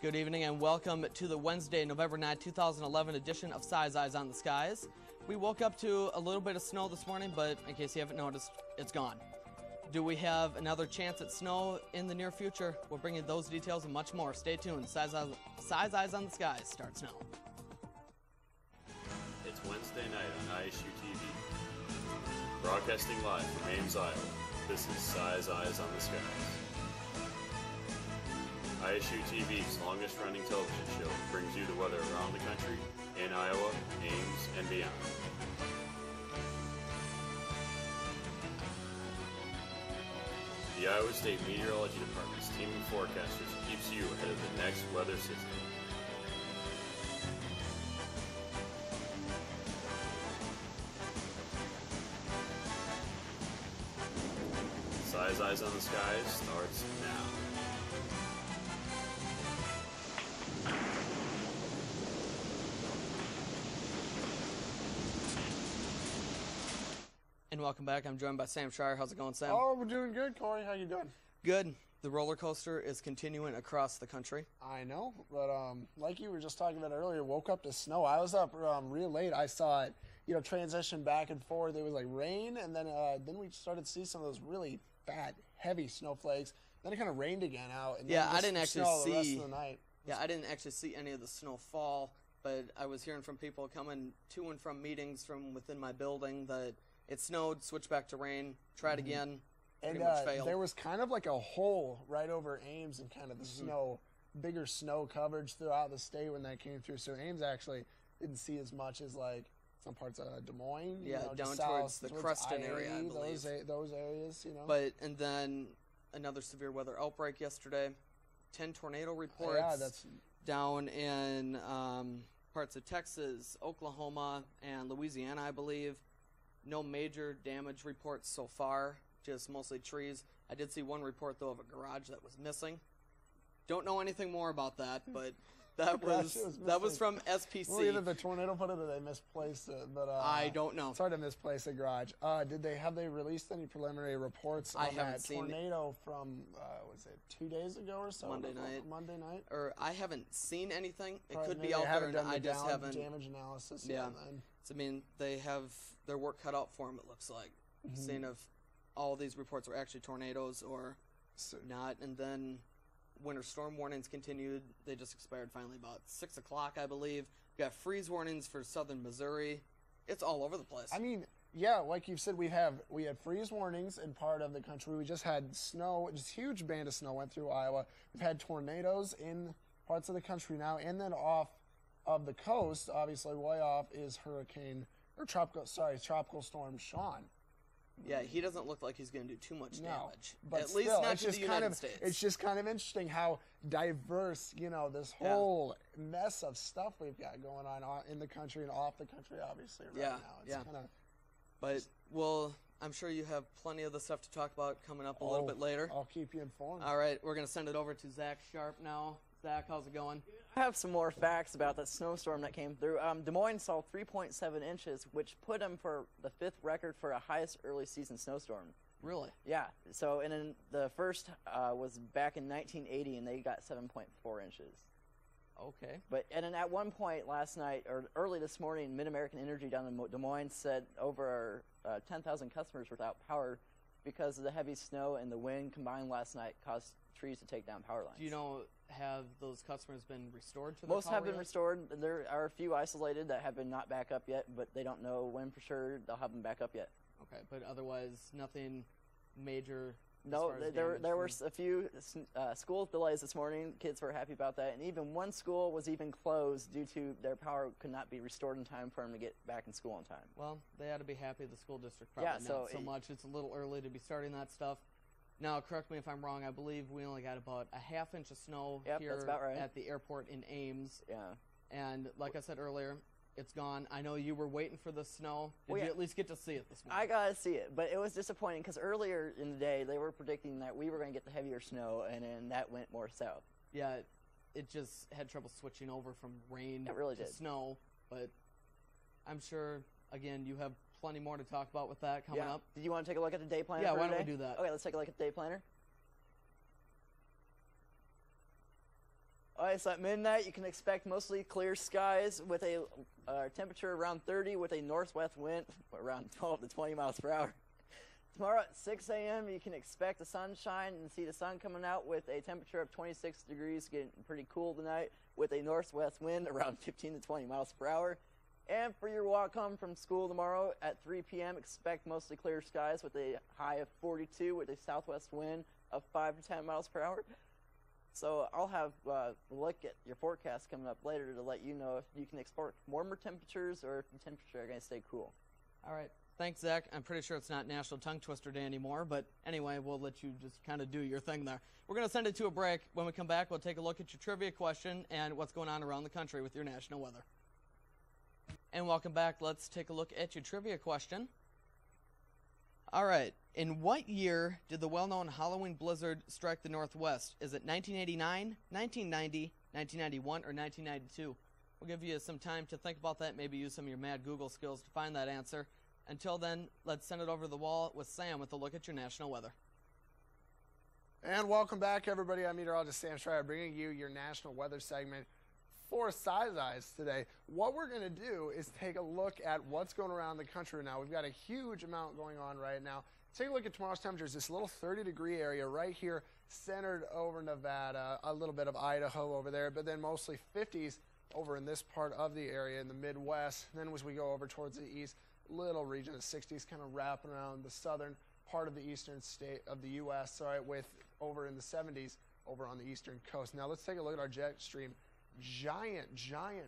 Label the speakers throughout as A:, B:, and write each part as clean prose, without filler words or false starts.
A: Good evening and welcome to the Wednesday, November 9, 2011 edition of Size Eyes on the Skies. We woke up to a little bit of snow this morning, but in case you haven't noticed, it's gone. Do we have another chance at snow in the near future? We'll bring you those details and much more. Stay tuned. Size Eyes on the Skies starts now.
B: It's Wednesday night on ISU TV. Broadcasting live from Ames, Iowa, this is Size Eyes on the Skies. ISU TV's longest-running television show brings you the weather around the country, in Iowa, Ames, and beyond. The Iowa State Meteorology Department's team of forecasters keeps you ahead of the next weather system. Size Eyes on the Skies starts now.
A: And welcome back. I'm joined by Sam Schreier. How's it going, Sam?
C: Oh, we're doing good, Corey. How you doing?
A: Good. The roller coaster is continuing across the country.
C: I know, but like you were just talking about earlier, woke up to snow. I was up real late. I saw it, transition back and forth. There was like rain, and then we started to see some of those really bad, heavy snowflakes. Then it kind of rained again out. And
A: yeah, I didn't actually see
C: the rest of the night.
A: Yeah, I didn't actually see any of the snow fall, but I was hearing from people coming to and from meetings from within my building that it snowed, switched back to rain, tried again,
C: and
A: pretty much failed.
C: There was kind of like a hole right over Ames and kind of the snow, bigger snow coverage throughout the state when that came through. So Ames actually didn't see as much as like some parts of Des Moines.
A: Yeah, down
C: towards
A: the Creston area, I believe.
C: Those areas,
A: But, and then another severe weather outbreak yesterday. 10 tornado reports down in parts of Texas, Oklahoma, and Louisiana, I believe. No major damage reports so far, just mostly trees. I did see one report, though, of a garage that was missing. Don't know anything more about that, but that was from SPC.
C: Well, either the tornado put it or they misplaced it, but
A: I don't know.
C: It's hard to misplace a garage. Have they released any preliminary reports on that tornado from was it 2 days ago or so?
A: Monday night.
C: Monday night.
A: Or I haven't seen anything. It could
C: Maybe
A: be out there, and I just
C: done
A: haven't.
C: Damage analysis.
A: Yeah.
C: Then.
A: I mean, they have their work cut out for them. It looks like, seeing if all these reports were actually tornadoes or not, and then. Winter storm warnings continued. They just expired finally about 6 o'clock, I believe. We got freeze warnings for southern Missouri. It's all over the place.
C: I mean, yeah, like you've said, we had freeze warnings in part of the country. We just had snow, just huge band of snow went through Iowa. We've had tornadoes in parts of the country now, and then off of the coast, obviously way off, is tropical storm Sean.
A: Yeah, he doesn't look like he's going to do too much damage.
C: But
A: at least not to the United States.
C: It's just kind of interesting how diverse, this whole mess of stuff we've got going on in the country and off the country, obviously, right now.
A: But, I'm sure you have plenty of the stuff to talk about coming up a little bit later.
C: I'll keep you informed.
A: All right, we're going to send it over to Zach Sharpe now. Zach, how's it going?
D: I have some more facts about that snowstorm that came through. Des Moines saw 3.7 inches, which put them for the 5th record for a highest early season snowstorm.
A: Really?
D: Yeah. So, and then the first was back in 1980, and they got 7.4 inches.
A: Okay.
D: And then at one point last night, or early this morning, Mid-American Energy down in Des Moines said over 10,000 customers without power because of the heavy snow and the wind combined last night caused trees to take down power lines.
A: Do you know, have those customers been restored to the
D: Most
A: power
D: have been
A: yet?
D: restored. There are a few isolated that have been not back up yet, but they don't know when for sure they'll have them back up yet.
A: Okay, but otherwise nothing major.
D: No, there were a few school delays this morning. Kids were happy about that, and even one school was even closed due to their power could not be restored in time for them to get back in school on time.
A: Well, they ought to be happy. The school district probably not so much. It's a little early to be starting that stuff. Now, correct me if I'm wrong. I believe we only got about a ½ inch of snow here
D: that's about right.
A: at the airport in Ames.
D: Yeah.
A: And like I said earlier, it's gone. I know you were waiting for the snow. Did you at least get to see it this morning?
D: I got to see it, but it was disappointing because earlier in the day they were predicting that we were going to get the heavier snow, and then that went more south.
A: Yeah, it just had trouble switching over from rain to snow, but I'm sure, again, you have plenty more to talk about with that coming up.
D: Did you want to take a look at the day planner?
A: Yeah, why don't we do that?
D: Okay, let's take a look at the day planner. All right, so at midnight, you can expect mostly clear skies with a temperature around 30 with a northwest wind around 12 to 20 miles per hour. Tomorrow at 6 a.m., you can expect the sunshine and see the sun coming out with a temperature of 26 degrees, getting pretty cool tonight with a northwest wind around 15 to 20 miles per hour. And for your walk home from school tomorrow at 3 p.m., expect mostly clear skies with a high of 42 with a southwest wind of 5 to 10 miles per hour. So I'll have a look at your forecast coming up later to let you know if you can expect warmer temperatures or if the temperatures are going to stay cool.
A: All right. Thanks, Zach. I'm pretty sure it's not National Tongue Twister Day anymore, but anyway, we'll let you just kind of do your thing there. We're going to send it to a break. When we come back, we'll take a look at your trivia question and what's going on around the country with your national weather. And welcome back. Let's take a look at your trivia question. All right. In what year did the well-known Halloween blizzard strike the Northwest? Is it 1989, 1990, 1991, or 1992? We'll give you some time to think about that, maybe use some of your mad Google skills to find that answer. Until then, let's send it over the wall with Sam with a look at your national weather.
C: And welcome back, everybody. I'm meteorologist Sam Schreier, bringing you your national weather segment for Size Eyes today. What we're going to do is take a look at what's going around the country now. We've got a huge amount going on right now. Take a look at tomorrow's temperatures. This little 30-degree area right here centered over Nevada, a little bit of Idaho over there, but then mostly 50s over in this part of the area in the Midwest. And then as we go over towards the east, little region of 60s kind of wrapping around the southern part of the eastern state of the U.S., all right, with over in the 70s over on the eastern coast. Now let's take a look at our jet stream. Giant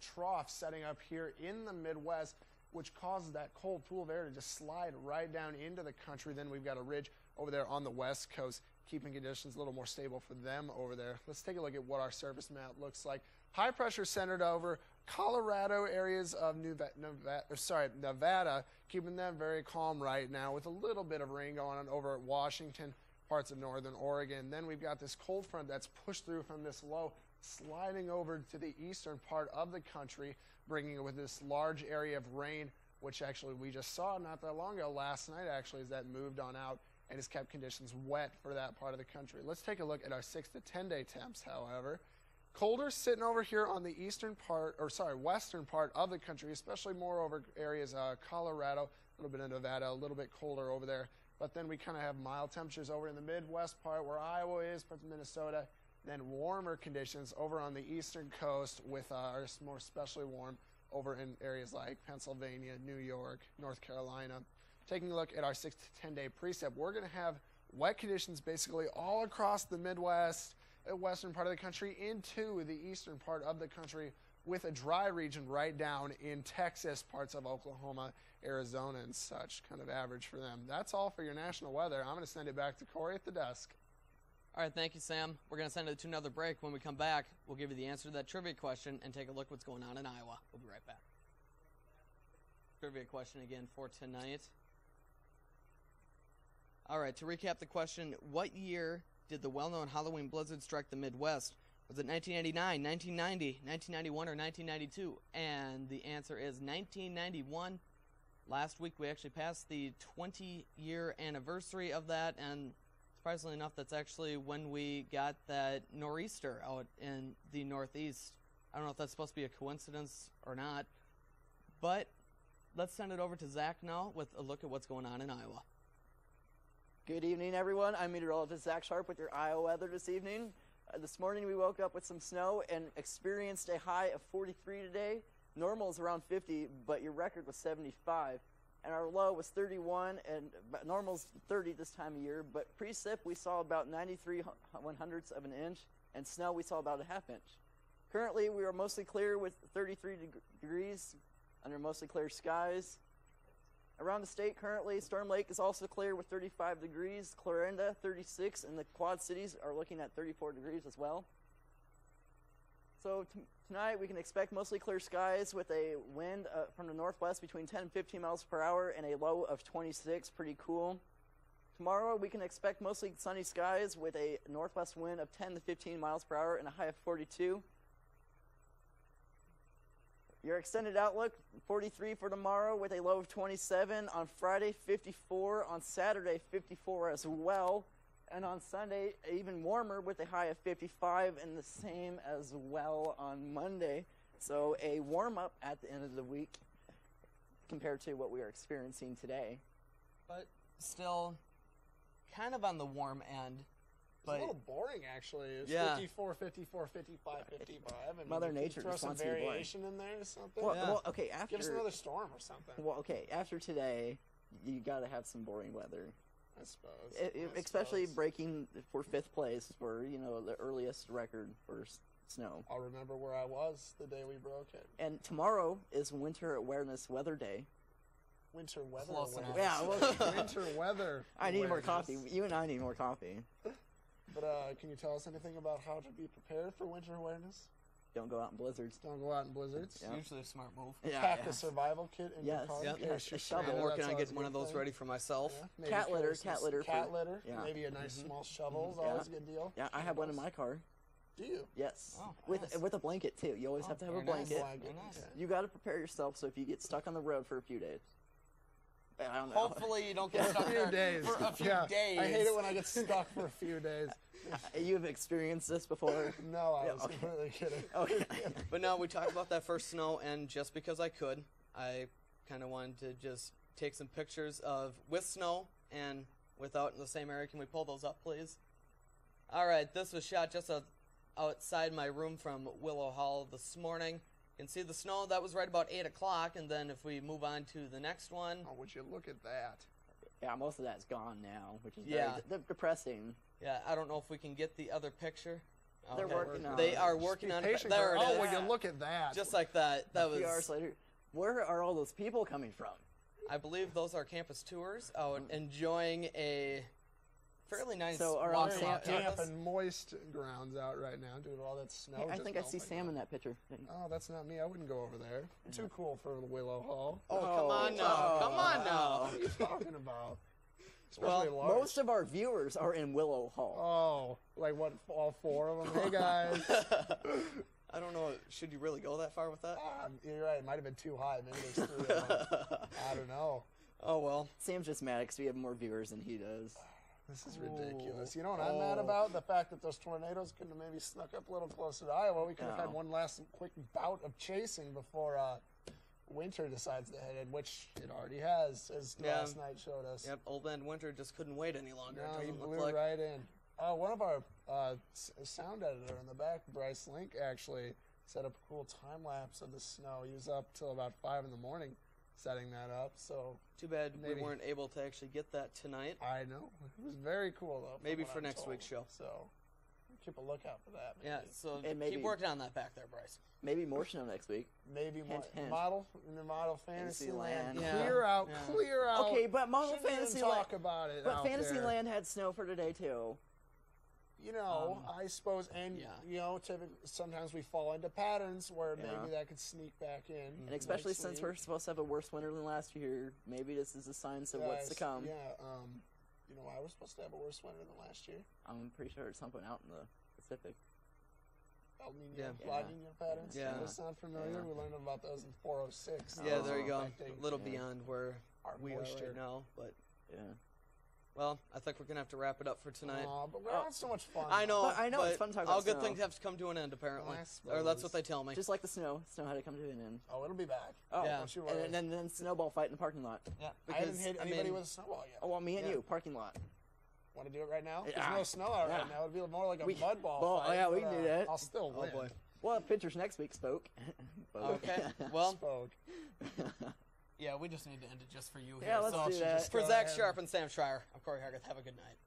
C: trough setting up here in the Midwest, which causes that cold pool of air to just slide right down into the country. Then we've got a ridge over there on the west coast, keeping conditions a little more stable for them over there. Let's take a look at what our surface map looks like. High pressure centered over Colorado, areas of Nevada, keeping them very calm right now with a little bit of rain going on over at Washington, parts of northern Oregon. Then we've got this cold front that's pushed through from this low, sliding over to the eastern part of the country, bringing it with this large area of rain, which actually we just saw not that long ago, last night actually, as that moved on out and has kept conditions wet for that part of the country. Let's take a look at our 6 to 10 day temps, however. Colder sitting over here on the western part of the country, especially more over areas Colorado, a little bit of Nevada, a little bit colder over there. But then we kind of have mild temperatures over in the Midwest part where Iowa is, parts of Minnesota. Then warmer conditions over on the eastern coast with more especially warm over in areas like Pennsylvania, New York, North Carolina. Taking a look at our 6 to 10 day precip, we're going to have wet conditions basically all across the Midwest, western part of the country into the eastern part of the country, with a dry region right down in Texas, parts of Oklahoma, Arizona, and such. Kind of average for them. That's all for your national weather. I'm going to send it back to Corey at the desk.
A: All right, thank you, Sam. We're going to send it to another break. When we come back, we'll give you the answer to that trivia question and take a look what's going on in Iowa. We'll be right back. Trivia question again for tonight. All right, to recap the question, what year did the well-known Halloween blizzard strike the Midwest? Was it 1989, 1990, 1991, or 1992? And the answer is 1991. Last week we actually passed the 20-year anniversary of that, and surprisingly enough, that's actually when we got that nor'easter out in the Northeast. I don't know if that's supposed to be a coincidence or not, but let's send it over to Zach now with a look at what's going on in Iowa.
D: Good evening, everyone. I'm meteorologist Zach Sharpe with your Iowa weather this evening. This morning we woke up with some snow and experienced a high of 43 today. Normal is around 50, but your record was 75. And our low was 31, and normal's 30 this time of year. But precip, we saw about 93 1/100ths of an inch, and snow we saw about a half inch. Currently, we are mostly clear with 33 degrees under mostly clear skies. Around the state currently, Storm Lake is also clear with 35 degrees, Clarinda 36, and the Quad Cities are looking at 34 degrees as well. So tonight we can expect mostly clear skies with a wind from the northwest between 10 and 15 miles per hour and a low of 26, pretty cool. Tomorrow we can expect mostly sunny skies with a northwest wind of 10 to 15 miles per hour and a high of 42. Your extended outlook, 43 for tomorrow with a low of 27. On Friday, 54. On Saturday, 54 as well. And on Sunday, even warmer with a high of 55, and the same as well on Monday. So a warm-up at the end of the week compared to what we are experiencing today.
A: But still kind of on the warm end.
C: It's a little boring, actually. It's 54, 54, 55, 55. And
D: Mother Nature
C: throw
D: just
C: some
D: wants to be boring.
C: variation in there or something.
D: Well, okay, after...
C: Give us another storm or something.
D: Well, okay, after today, you got to have some boring weather.
C: I suppose.
D: Especially breaking for 5th place for, the earliest record for snow.
C: I'll remember where I was the day we broke it.
D: And tomorrow is Winter Awareness Weather Day.
C: Winter weather
A: Close
C: awareness.
A: enough.
D: Yeah, well,
C: Winter weather
D: I need more
C: awareness.
D: coffee. You and I need more coffee.
C: But can you tell us anything about how to be prepared for winter awareness?
D: Don't go out in blizzards.
C: Don't go out in blizzards.
A: It's usually a smart move.
D: Yeah,
C: Pack a survival kit in your car.
A: Yep.
C: in case you're
D: A shovel.
A: I'm
C: stranded.
A: working
C: That's
A: on
C: always
A: getting
C: a
A: one of
C: good
A: those
C: thing.
A: ready for myself.
C: Yeah, maybe
D: Cat litter,
C: carry some
D: cat litter.
C: Cat litter.
D: Yeah.
C: Maybe a nice small shovel is
D: Yeah.
C: always a good deal.
D: Yeah, I have one in my car.
C: Do you?
D: Yes.
A: Oh, nice.
D: With a blanket, too. You always have to have a
A: very nice.
D: blanket.
A: Very nice.
C: Okay.
D: You got to prepare yourself so if you get stuck on the road for a few days. I don't know.
A: Hopefully you don't get stuck
C: A few
A: there
C: days.
A: for a few
C: Yeah.
A: days.
C: I hate it when I get stuck for a few days.
D: You have experienced this before?
C: No, I
D: Yeah,
C: was
D: okay.
C: completely kidding.
D: Okay.
A: But no, we talked about that first snow, and just because I could, I kind of wanted to just take some pictures of with snow and without in the same area. Can we pull those up, please? All right, this was shot just outside my room from Willow Hall this morning. You can see the snow. That was right about 8 o'clock, and then if we move on to the next one.
C: Oh, would you look at that?
D: Yeah, most of that's gone now, which is
A: Yeah.
D: very depressing.
A: Yeah, I don't know if we can get the other picture.
D: They're
A: Okay.
D: working on
A: They
D: it.
A: are working on it.
C: Patient
A: There it
C: girl.
A: is.
C: Oh, would you look at that?
A: Just like that. That
D: A few hours
A: was.
D: later, where are all those people coming from?
A: I believe those are campus tours out enjoying a fairly nice
D: So are
A: walk
D: on
C: very
A: along
D: Sam-
C: damp
A: campus.
C: and moist grounds out right now due to all that snow.
D: Hey, I
C: just
D: think I see
C: melting.
D: Sam in that picture.
C: Oh, that's not me. I wouldn't go over there. I'm too cool for Willow Hall.
A: Oh, come on now. Come on now.
C: What are you talking about?
A: Well,
C: Especially large.
D: Most of our viewers are in Willow Hall.
C: Oh, like what? All 4 of them? Hey guys.
A: I don't know. Should you really go that far with that?
C: You're right. It might have been too high. Maybe there's 3 of them. I don't know.
A: Oh, well.
D: Sam's just mad because we have more viewers than he does.
C: This is ridiculous. You know what I'm mad about? The fact that those tornadoes could have maybe snuck up a little closer to Iowa. We could have had one last quick bout of chasing before winter decides to hit it, which it already has, as last night showed us.
A: Yep, Old Man Winter just couldn't wait any longer.
C: No,
A: it
C: he
A: doesn't
C: blew
A: look like.
C: right in. One of our sound editor in the back, Bryce Link, actually set up a cool time lapse of the snow. He was up till about 5 in the morning setting that up. So
A: Too bad
C: maybe-
A: we weren't able to actually get that tonight.
C: I know it was very cool though. from
A: Maybe
C: what
A: for
C: I'm
A: next
C: told.
A: week's show.
C: So keep a lookout for that. Maybe.
A: Yeah, so
D: And maybe-
A: keep working on that back there, Bryce.
D: Maybe more snow next week.
C: Maybe
D: Hint, hint.
C: model in the model fantasy land.
D: Fantasyland.
C: Clear
A: Yeah.
C: out,
A: Yeah.
C: clear out.
D: Okay, but Model
C: Shouldn't even
D: Fantasyland.
C: talk about it.
D: But
C: out there.
D: Fantasyland had snow for today too.
C: You know, I suppose, and
A: yeah.
C: you know, sometimes we fall into patterns where
D: Yeah.
C: maybe that could sneak back in.
D: And especially
C: next
D: since
C: week.
D: we're supposed to have a worse winter than last year, maybe this is a sign of what's to come.
C: Yeah, you know why we're supposed to have a worse winter than last year?
D: I'm pretty sure it's something out in the Pacific.
C: El Nino,
A: Yeah.
C: La
D: Yeah.
C: Nina patterns.
A: Yeah.
C: Does that sound familiar?
D: Yeah.
C: We learned about those in 406.
A: Yeah, there you go.
C: Affecting
A: A little
D: Yeah.
A: beyond where
C: our
A: we are
C: moisture.
A: right now. But,
D: Yeah.
A: well, I think we're going to have to wrap it up for tonight.
C: But we're having so much fun.
A: I know,
D: But I know, it's fun to talk about
A: all good
D: snow.
A: things have to come to an end, apparently.
C: I
A: Or that's
C: suppose.
A: what they tell me.
D: Just like the snow. Snow had to come to an end.
C: Oh, it'll be back.
D: Oh,
A: Yeah.
C: Don't you worry.
D: and then snowball fight in the parking lot.
A: Yeah,
C: I haven't
A: because,
C: hit
A: I
C: anybody
A: mean,
C: with a snowball yet.
D: Oh, well, me and
A: Yeah.
D: you, parking lot.
C: Want to do it right now? There's
D: Yeah.
C: no snow out right
D: Yeah.
C: now. It'd be more like a
D: We-
C: mud ball
D: well,
C: fight.
D: yeah, we
C: but,
D: can do that.
C: I'll still
A: Oh,
C: win.
A: boy.
D: Well, pictures next week, Spoke.
A: Okay, well,
C: Spoke.
A: yeah, we just need to end it just for you
D: Yeah,
A: here.
D: let's
A: so,
D: do that.
A: For
C: Go
A: Zach
C: ahead.
A: Sharpe and Sam Schreier, I'm Corey Harguth. Have a good night.